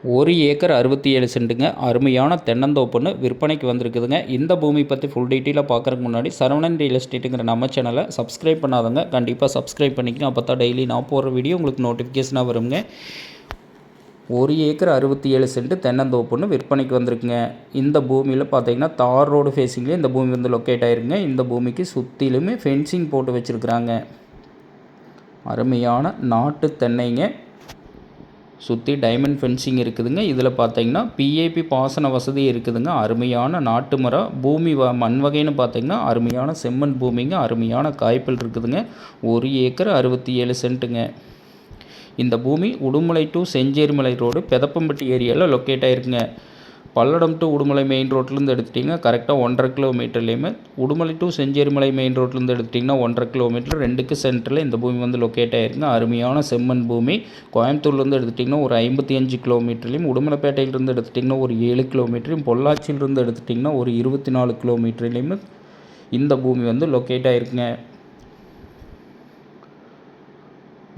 1 acre 67 சென்ட்டுங்க. அருமையான தென்னந்தோப்புன்னு விற்பனைக்கு வந்திருக்குதுங்க. இந்த பூமி பற்றி ஃபுல் டீட்டெயிலாக பார்க்குறதுக்கு முன்னாடி சரவணன் ரியல் எஸ்டேட்டுங்கிற நம்ம சேனலை சப்ஸ்கிரைப் பண்ணாதவங்க கண்டிப்பாக சப்ஸ்கிரைப் பண்ணிக்கங்க. அப்போ தான் டெய்லி நான் போடுற வீடியோ உங்களுக்கு நோட்டிஃபிகேஷனாக வருங்க. 1 ஏக்கர் 67 சென்ட் தென்னந்தோப்புன்னு விற்பனைக்கு வந்திருக்குங்க. இந்த பூமியில் பார்த்தீங்கன்னா தார் ரோடு ஃபேஸிங்லேயே இந்த பூமி வந்து லொக்கேட் ஆகிருக்குங்க. இந்த பூமிக்கு சுற்றிலுமே ஃபென்சிங் போட்டு வச்சுருக்குறாங்க. அருமையான நாட்டு தென்னைங்க. சுற்றி டைமண்ட் ஃபென்சிங் இருக்குதுங்க. இதில் பார்த்தீங்கன்னா பிஏபி பாசன வசதி இருக்குதுங்க. அருமையான நாட்டு மரம் பூமி மண் வகைன்னு பார்த்தீங்கன்னா அருமையான செம்மண் பூமிங்க. அருமையான காய்ப்புகள் இருக்குதுங்க. 1 ஏக்கர் 67 சென்ட்டுங்க. இந்த பூமி உடுமலை டு செஞ்சேரிமலை ரோடு பெதப்பம்பட்டி ஏரியாவில் லொக்கேட் ஆகிருக்குங்க. பல்லடம் டு உடுமலை மெயின் ரோட்லேருந்து எடுத்துட்டிங்கன்னா கரெக்டாக 1.5 கிலோமீட்டர்லேயுமே, உடுமலை டு செஞ்சேரிமலை மெயின் ரோட்லேருந்து எடுத்துட்டிங்கன்னா 1.5 கிலோமீட்டர், ரெண்டுக்கு சென்டரில் இந்த பூமி வந்து லொக்கேட் ஆகிருக்குங்க. அருமையான செம்மண் பூமி. கோயம்புத்தூர்லேருந்து எடுத்துட்டிங்கன்னா ஒரு 55 கிலோமீட்டர்லையும், உடுமலைப்பேட்டையிலேருந்து எடுத்துட்டிங்கன்னா ஒரு 7 கிலோமீட்டரையும், பொள்ளாச்சியிலிருந்து எடுத்துட்டிங்கன்னா ஒரு 24 கிலோமீட்டர்லேயுமே இந்த பூமி வந்து லொக்கேட் ஆகிருக்குங்க.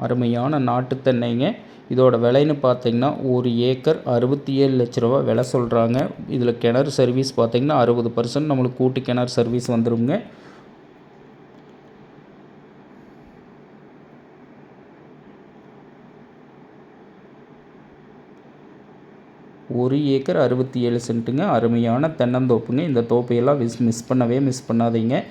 அருமையான நாட்டு தென்னைங்க. இதோட விலைன்னு பார்த்தீங்கன்னா 1 ஏக்கர் 67 லட்ச ரூபா விலை சொல்கிறாங்க. இதில் கிணறு சர்வீஸ் பார்த்தீங்கன்னா 60% நம்மளுக்கு கூட்டு கிணறு சர்வீஸ் வந்துடுங்க. ஒரு ஏக்கர் 67 சென்ட்டுங்க. அருமையான தென்னந்தோப்புங்க. இந்த தோப்பையெல்லாம் மிஸ் பண்ணாதீங்க.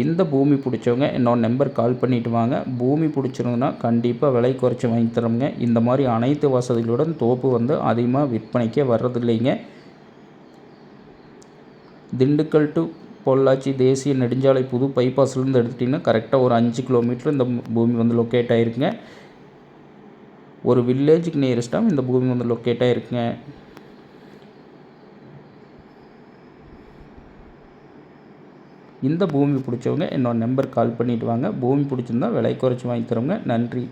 இந்த பூமி பிடிச்சவங்க என்னோட நம்பர் கால் பண்ணிவிட்டு வாங்க. பூமி பிடிச்சிருந்ததுன்னா கண்டிப்பாக விலை குறைச்சி வாங்கி தரோங்க. இந்த மாதிரி அனைத்து வசதிகளுடன் தோப்பு வந்து அதிகமாக விற்பனைக்கே வர்றதில்லைங்க. திண்டுக்கல் டு பொள்ளாச்சி தேசிய நெடுஞ்சாலை புது பைபாஸ்லேருந்து எடுத்துட்டிங்கன்னா கரெக்டாக ஒரு 5 கிலோமீட்டர் இந்த பூமி வந்து லொக்கேட் ஆகிருக்குங்க. ஒரு வில்லேஜுக்கு நியரஸ்ட்டாக இந்த பூமி வந்து லொக்கேட் ஆகிருக்குங்க. இந்த பூமி பிடிச்சவங்க என்னோட நம்பர் கால் பண்ணிவிட்டு வாங்க. பூமி பிடிச்சிருந்தா விலை குறைச்சி வாங்கி தரோங்க. நன்றி.